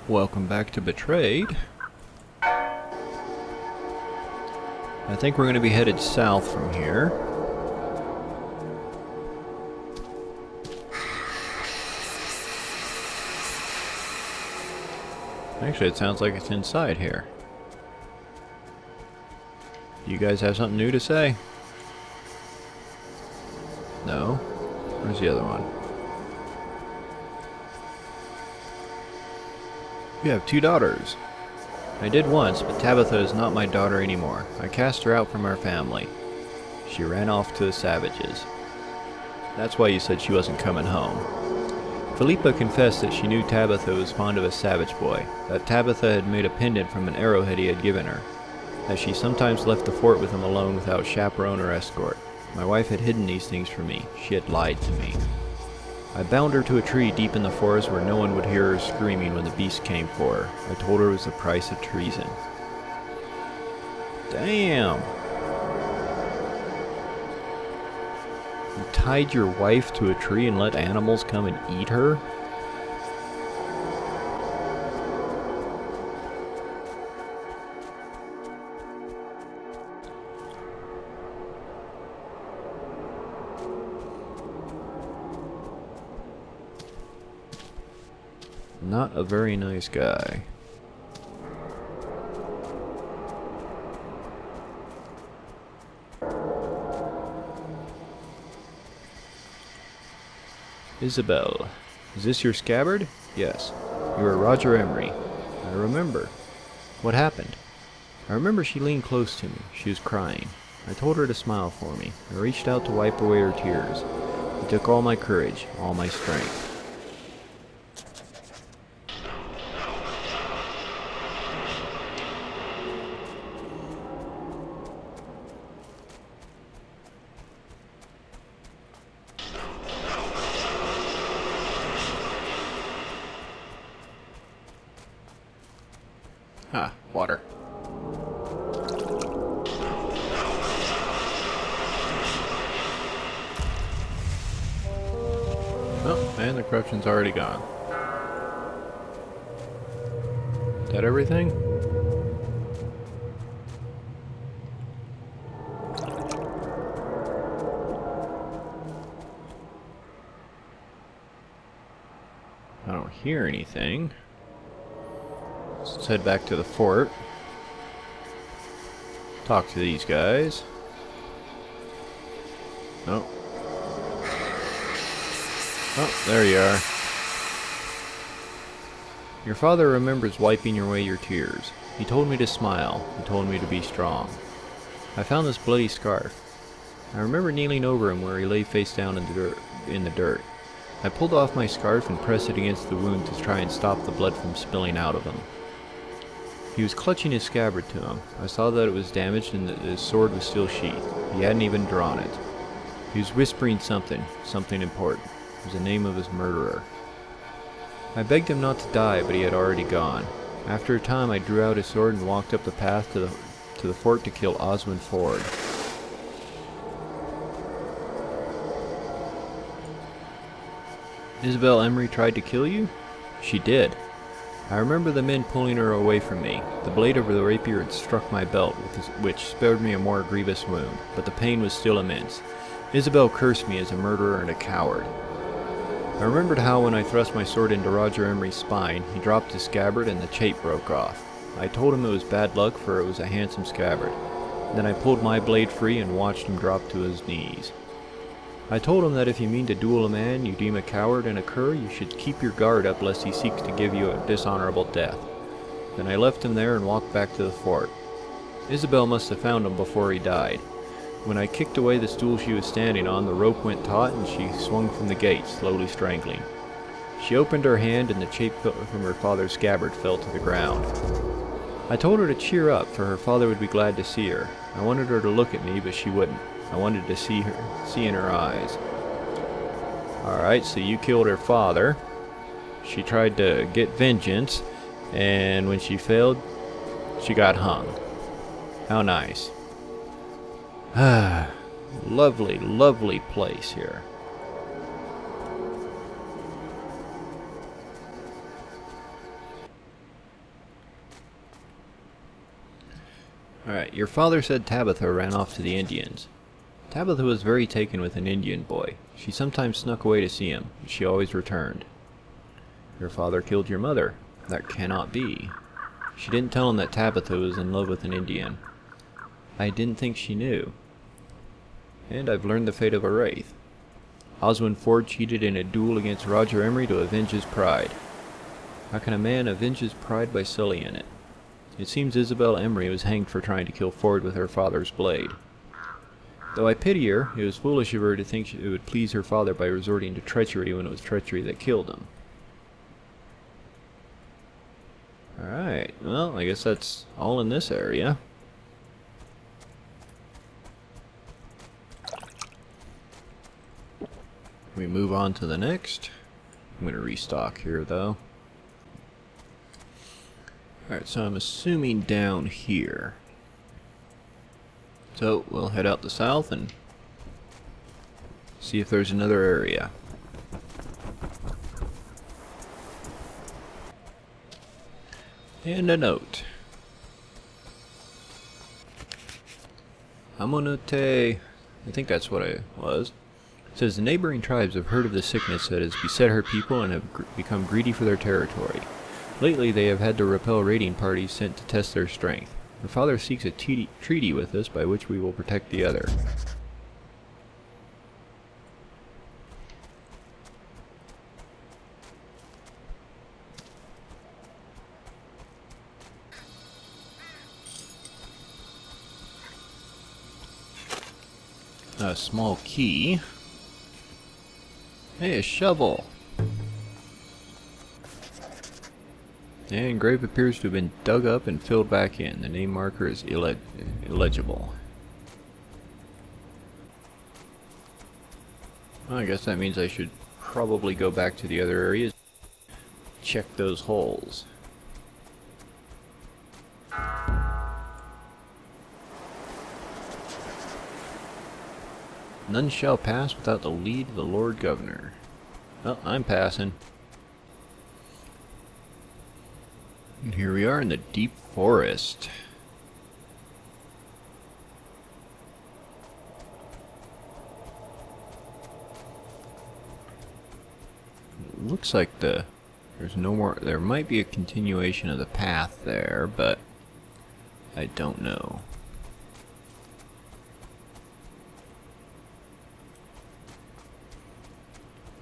Welcome back to Betrayed. I think we're going to be headed south from here. Actually, it sounds like it's inside here. Do you guys have something new to say? No? Where's the other one? You have 2 daughters. I did once, but Tabitha is not my daughter anymore. I cast her out from our family. She ran off to the savages. That's why you said she wasn't coming home. Philippa confessed that she knew Tabitha was fond of a savage boy, that Tabitha had made a pendant from an arrowhead he had given her, that she sometimes left the fort with him alone without chaperone or escort. My wife had hidden these things from me. She had lied to me. I bound her to a tree deep in the forest where no one would hear her screaming when the beast came for her. I told her it was the price of treason. Damn! You tied your wife to a tree and let animals come and eat her? Not a very nice guy. Isabel, is this your scabbard? Yes. You are Roger Emery. I remember. What happened? I remember she leaned close to me. She was crying. I told her to smile for me. I reached out to wipe away her tears. It took all my courage, all my strength. Ah, water. Oh, and the corruption's already gone. Is that everything? I don't hear anything. Let's head back to the fort. Talk to these guys. Oh. Oh, there you are. Your father remembers wiping away your tears. He told me to smile. He told me to be strong. I found this bloody scarf. I remember kneeling over him where he lay face down in the dirt. I pulled off my scarf and pressed it against the wound to try and stop the blood from spilling out of him. He was clutching his scabbard to him. I saw that it was damaged and that his sword was still sheathed. He hadn't even drawn it. He was whispering something important. It was the name of his murderer. I begged him not to die, but he had already gone. After a time, I drew out his sword and walked up the path to the fort to kill Osmond Ford. Isabel Emery tried to kill you? She did. I remember the men pulling her away from me. The blade of the rapier had struck my belt, which spared me a more grievous wound, but the pain was still immense. Isabel cursed me as a murderer and a coward. I remembered how when I thrust my sword into Roger Emery's spine, he dropped his scabbard and the chape broke off. I told him it was bad luck, for it was a handsome scabbard. Then I pulled my blade free and watched him drop to his knees. I told him that if you mean to duel a man you deem a coward and a cur, you should keep your guard up lest he seeks to give you a dishonorable death. Then I left him there and walked back to the fort. Isabel must have found him before he died. When I kicked away the stool she was standing on, the rope went taut and she swung from the gate, slowly strangling. She opened her hand and the chape from her father's scabbard fell to the ground. I told her to cheer up, for her father would be glad to see her. I wanted her to look at me, but she wouldn't. I wanted to see in her eyes. Alright, so you killed her father. She tried to get vengeance, and when she failed, she got hung. How nice. Ah, lovely, lovely place here. Alright, your father said Tabitha ran off to the Indians. Tabitha was very taken with an Indian boy. She sometimes snuck away to see him, but she always returned. Your father killed your mother. That cannot be. She didn't tell him that Tabitha was in love with an Indian. I didn't think she knew. And I've learned the fate of a wraith. Oswin Ford cheated in a duel against Roger Emery to avenge his pride. How can a man avenge his pride by sullying it? It seems Isabel Emery was hanged for trying to kill Ford with her father's blade. Though I pity her, it was foolish of her to think it would please her father by resorting to treachery when it was treachery that killed him. Alright, well, I guess that's all in this area. We move on to the next. I'm going to restock here though. Alright, so I'm assuming down here. So we'll head out the south and see if there's another area. And a note. Amonute, I think that's what it was. It says the neighboring tribes have heard of the sickness that has beset her people and have become greedy for their territory. Lately they have had to repel raiding parties sent to test their strength. Her father seeks a treaty with us by which we will protect the other. A small key. Hey, a shovel. And grave appears to have been dug up and filled back in. The name marker is illegible. Well, I guess that means I should probably go back to the other areas. Check those holes. None shall pass without the lead of the Lord Governor. Well, I'm passing. And here we are in the deep forest. It looks like there's no more. There might be a continuation of the path there, but I don't know.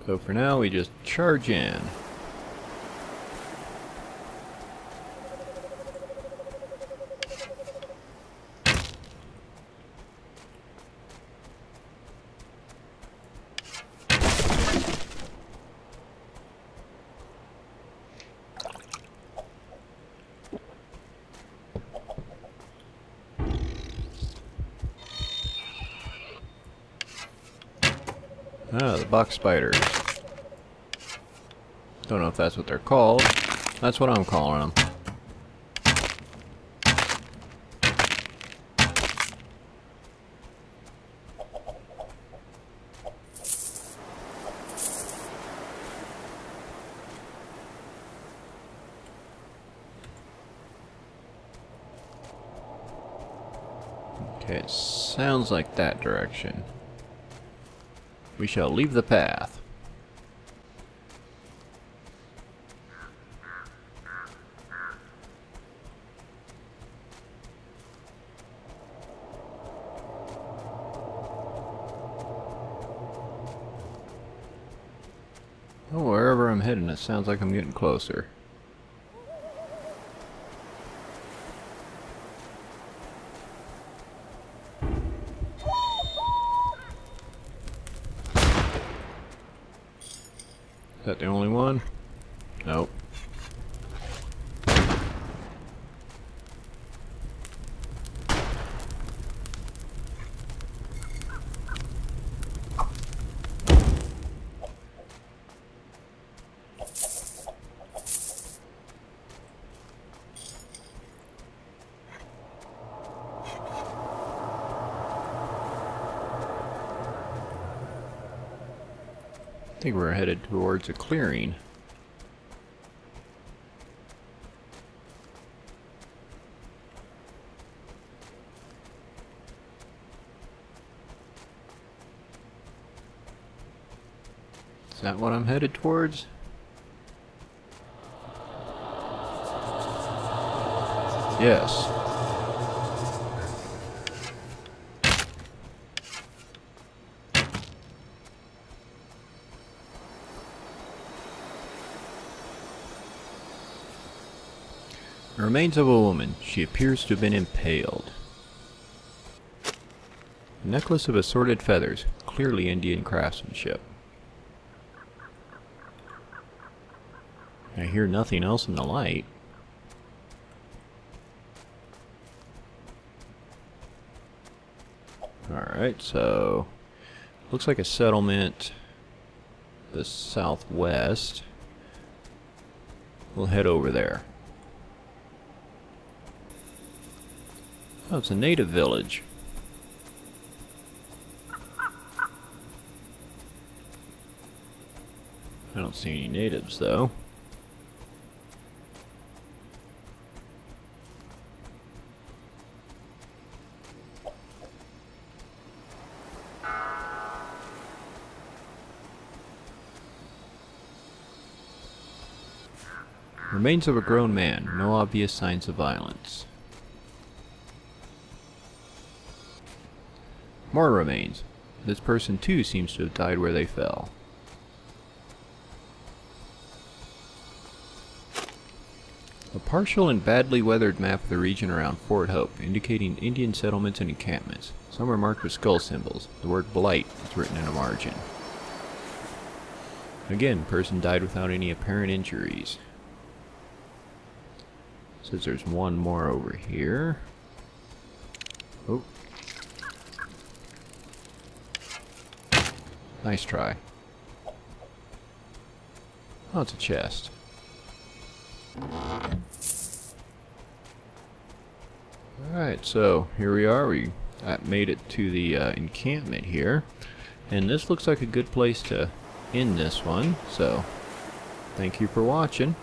So for now, we just charge in. Ah, the box spiders. Don't know if that's what they're called. That's what I'm calling them. Okay, it sounds like that direction. We shall leave the path. Oh, wherever I'm heading, it sounds like I'm getting closer. Is that the only one? Nope. I think we're headed towards a clearing. Is that what I'm headed towards? Yes. The remains of a woman. She appears to have been impaled. A necklace of assorted feathers. Clearly Indian craftsmanship. I hear nothing else in the light. Alright, so looks like a settlement the southwest. We'll head over there. Oh, it's a native village. I don't see any natives though. Remains of a grown man. No obvious signs of violence. More remains. This person too seems to have died where they fell. A partial and badly weathered map of the region around Fort Hope, indicating Indian settlements and encampments. Some are marked with skull symbols. The word blight is written in a margin. Again, person died without any apparent injuries. Says there's one more over here. Oh. Nice try. Oh, it's a chest. Alright, so here we are. We made it to the encampment here. And this looks like a good place to end this one. So, thank you for watching.